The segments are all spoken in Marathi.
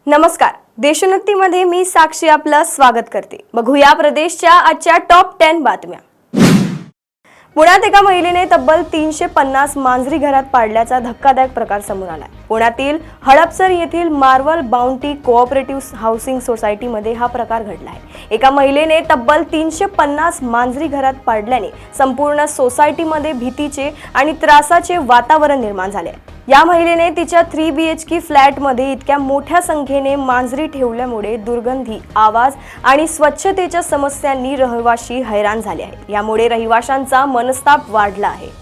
नमस्कार, देशोन्नतीमध्ये मी साक्षी आपलं स्वागत करते। बघूया प्रदेशच्या आजच्या टॉप 10 बातम्या। पुण्यात एका महिलेने तब्बल 350 मांजरी घरात पाडल्याचा धक्कादायक प्रकार समोर आलाय। पुण्यातील हडपसर येथील मार्वल बाउंटी कोऑपरेटिव्ह हाऊसिंग सोसायटीमध्ये हा प्रकार घडला आहे। एका महिलेने तब्बल 350 मांजरी घरात पाडल्याने संपूर्ण सोसायटीमध्ये भीतीचे आणि त्रासाचे वातावरण निर्माण झाले आहे। या महिलेने तिच्या 3 BHK फ्लॅटमध्ये इतक्या मोठ्या संख्येने मांजरी ठेवल्यामुळे दुर्गंधी, आवाज आणि स्वच्छतेच्या समस्यांनी रहिवासी हैराण झाले आहेत। यामुळे रहिवाशांचा मनस्ताप वाढला आहे।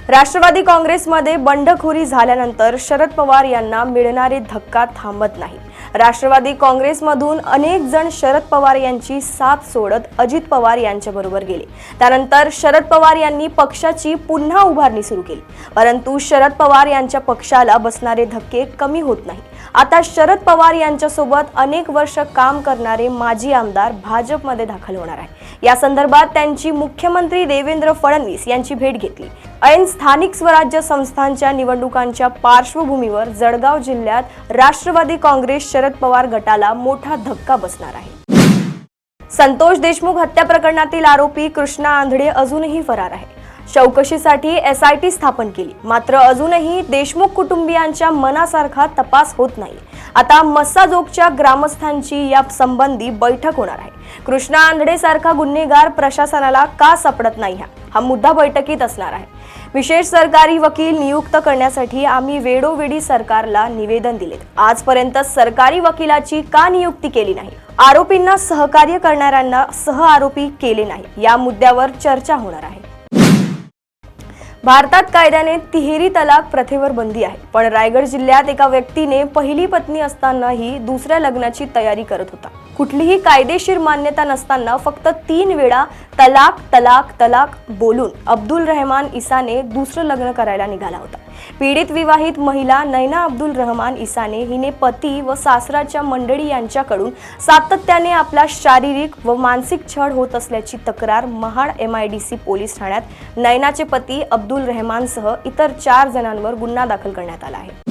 राष्ट्रवादी काँग्रेसमध्ये बंडखोरी झाल्यानंतर शरद पवार यांना मिळणारे धक्का थांबत नाही। राष्ट्रवादी काँग्रेसमधून अनेक जण शरद पवार यांची साथ सोडत अजित पवार यांच्याबरोबर गेले। त्यानंतर शरद पवार यांनी पक्षाची पुन्हा उभारणी सुरू केली, परंतु शरद पवार यांच्या पक्षाला बसणारे धक्के कमी होत नाही। आता शरद पवार यांच्यासोबत अनेक वर्ष काम करणारे माजी आमदार भाजपमध्ये दाखल होणार आहे। या संदर्भात त्यांची मुख्यमंत्री देवेंद्र फडणवीस यांची भेट घेतली। ऐन स्थानिक स्वराज्य संस्थांच्या निवडणुकांच्या पार्श्वभूमीवर जळगाव जिल्ह्यात राष्ट्रवादी काँग्रेस शरद पवार गटाला मोठा धक्का बसणार आहे। संतोष देशमुख हत्या प्रकरणातील आरोपी कृष्णा आंधळे अजूनही फरार आहे। चौकशीसाठी SIT स्थापन केली, मात्र अजूनही देशमुख कुटुंबियांच्या मनासारखा तपास होत नाही। आता मस्साजोगच्या ग्रामस्थांची या संबंधी बैठक होणार आहे। कृष्णा आंधळे सारखा गुन्हेगार प्रशासनाला का सापडत नाही, हा मुद्दा बैठकीत असणार आहे। विशेष सरकारी वकील नियुक्त करण्यासाठी आम्ही वेळोवेळी सरकारला निवेदन दिले, आजपर्यंत सरकारी वकिलाची का नियुक्ती केली नाही? आरोपींना सहकार्य करणाऱ्यांना सहआरोपी केले नाही, या मुद्द्यावर चर्चा होणार आहे। भारतात कायद्याने तिहेरी तलाक प्रथेवर बंदी आहे, पण रायगड जिल्ह्यात एका व्यक्तीने पहिली पत्नी असतानाही दुसऱ्या लग्नाची तयारी करत होता। कुठलीही कायदेशीर मान्यता नसताना फक्त 3 वेळा तलाक तलाक तलाक बोलून अब्दुल रहमान इसाने दुसरं लग्न करायला निघाला होता। पीडित विवाहित महिला नैना अब्दुल रहमान इसाने हिने पती व सासराच्या मंडळी यांच्याकडून सातत्याने आपला शारीरिक व मानसिक छळ होत असल्याची तक्रार महाड MIDC पोलीस ठाण्यात नैनाचे पती अब्दुल रहमानसह इतर 4 जणांवर गुन्हा दाखल करण्यात आला आहे।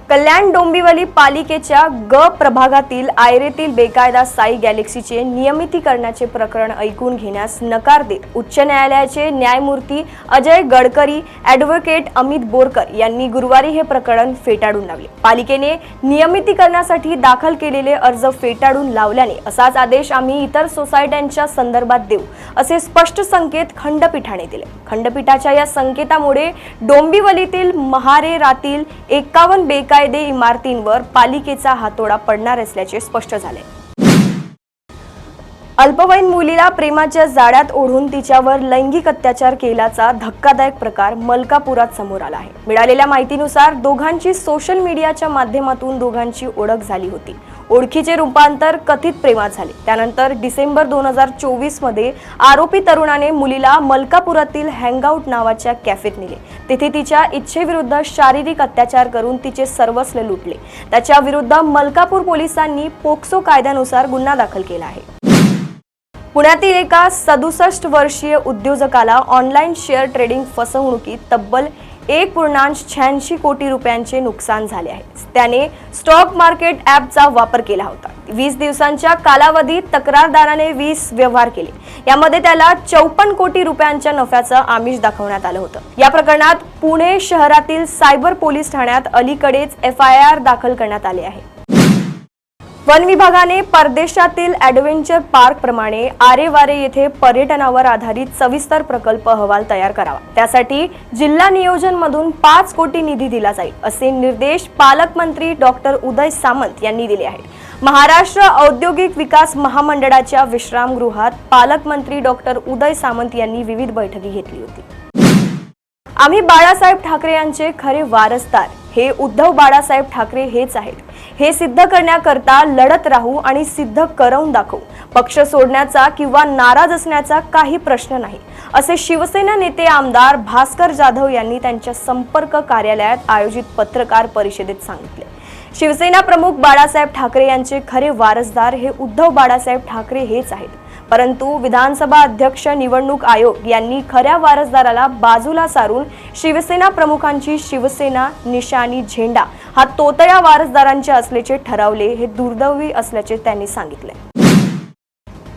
कल्याण डोंबिवली पालिकेच्या ग प्रभागातील आयरेतील बेकायदा साई गॅलेक्सीचे नियमितीकरणाचे प्रकरण ऐकून घेण्यास नकार देत उच्च न्यायालयाचे न्यायमूर्ती अजय गडकरी, ॲडव्होकेट अमित बोरकर यांनी गुरुवारी हे प्रकरण फेटाळून लावले। पालिकेने नियमितीकरणासाठी दाखल केलेले अर्ज फेटाळून लावल्याने असाच आदेश आम्ही इतर सोसायट्यांच्या संदर्भात देऊ, असे स्पष्ट संकेत खंडपीठाने दिले। खंडपीठाच्या या संकेतामुळे डोंबिवलीतील महारेरातील 51 बेकायदे इमारतींवर पालिकेचा हातोडा पडणार असल्याचे स्पष्ट झाले। अल्पवयीन मुलीला प्रेमाच्या जाळ्यात ओढून तिच्यावर लैंगिक अत्याचार केल्याचा धक्कादायक प्रकार मलकापुरात समोर आला आहे। मिळालेल्या माहितीनुसार दोघांची सोशल मीडियाच्या माध्यमातून दोघांची ओळख झाली होती। ओळखीचे रूपांतर कथित प्रेमात झाले। त्यानंतर डिसेंबर 2024 मध्ये आरोपी तरुणाने मुलीला मलकापुरातील हँगआउट नावाच्या कॅफेत नेले। तेथे तिच्या इच्छेविरुद्ध शारीरिक अत्याचार करून तिचे सर्वस्व लुटले। त्याच्या विरुद्ध मलकापूर पोलिसांनी पोक्सो कायद्यानुसार गुन्हा दाखल केला आहे। पुण्यातील एका 67 वर्षीय उद्योजकाला ऑनलाईन शेअर ट्रेडिंग फसवणुकीत तब्बल 1.86 कोटी रुपयांचे नुकसान झाले आहे। त्याने स्टॉक मार्केट ॲपचा वापर केला होता। 20 दिवसांच्या कालावधीत तक्रारदाराने 20 व्यवहार केले। यामध्ये त्याला 54 कोटी रुपयांच्या नफ्याचं आमिष दाखवण्यात आलं होतं। या प्रकरणात पुणे शहरातील सायबर पोलीस ठाण्यात अलीकडेच FIR दाखल करण्यात आले आहे। वन विभागाने परदेशातील ॲडव्हेंचर पार्क प्रमाणे आरेवारे येथे पर्यटनावर आधारित सविस्तर प्रकल्प अहवाल तयार करावा। त्यासाठी जिल्हा नियोजन मधून 5 कोटी निधी दिला जाईल, असे निर्देश पालकमंत्री डॉक्टर उदय सामंत यांनी दिले आहेत। महाराष्ट्र औद्योगिक विकास महामंडळाच्या विश्रामगृहात पालकमंत्री डॉक्टर उदय सामंत यांनी विविध बैठकी घेतली होती। आम्ही बाळासाहेब ठाकरे यांचे खरे वारसदार हे उद्धव बाळासाहेब ठाकरे हेच आहेत, हे सिद्ध करण्याकरता लढत राहू आणि सिद्ध करवून दाखवू। पक्ष सोडण्याचा किंवा नाराज असण्याचा काही प्रश्न नाही, असे शिवसेना नेते आमदार भास्कर जाधव यांनी त्यांच्या संपर्क कार्यालयात आयोजित पत्रकार परिषदेत सांगितले। शिवसेना प्रमुख बाळासाहेब ठाकरे यांचे खरे वारसदार हे उद्धव बाळासाहेब ठाकरे हेच आहेत। परंतु विधानसभा अध्यक्ष निवडणूक आयोग यांनी खऱ्या वारसदाराला बाजूला सारून शिवसेना प्रमुखांची शिवसेना निशाणी झेंडा हा तोतया वारसदारांचे असल्याचे ठरवले हे दुर्दैवी असल्याचे त्यांनी सांगितले।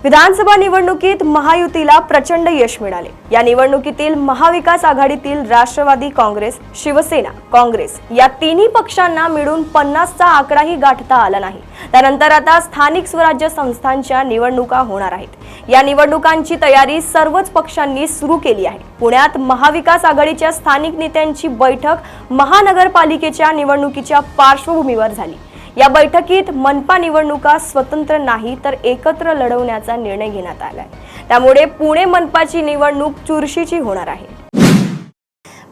विधानसभा निवडणुकीत महायुतीला प्रचंड यश मिळाले। या निवडणुकीतील महाविकास आघाडीतील राष्ट्रवादी काँग्रेस, शिवसेना, काँग्रेस या तिन्ही पक्षांना मिळून 50चा आकडाही गाठता आला नाही। त्यानंतर आता स्थानिक स्वराज्य संस्थांच्या निवडणुका होणार आहेत। या निवडणुकांची तयारी सर्वच पक्षांनी सुरू केली आहे। पुण्यात महाविकास आघाडीच्या स्थानिक नेत्यांची बैठक महानगरपालिकेच्या निवडणुकीच्या पार्श्वभूमीवर झाली। या बैठकीत मनपा निवडणुका स्वतंत्र नाही तर एकत्र लढवण्याचा निर्णय घेण्यात आलाय। त्यामुळे पुणे मनपाची निवडणूक चुरशीची होणार आहे।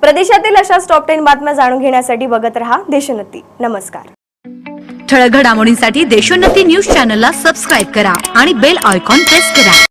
प्रदेशातील अशाच टॉप 10 बातम्या जाणून घेण्यासाठी बघत रहा देशोन्नती। नमस्कार। ठळक घडामोडींसाठी देशोन्नती न्यूज चॅनलला सबस्क्राइब करा आणि बेल आयकॉन प्रेस करा।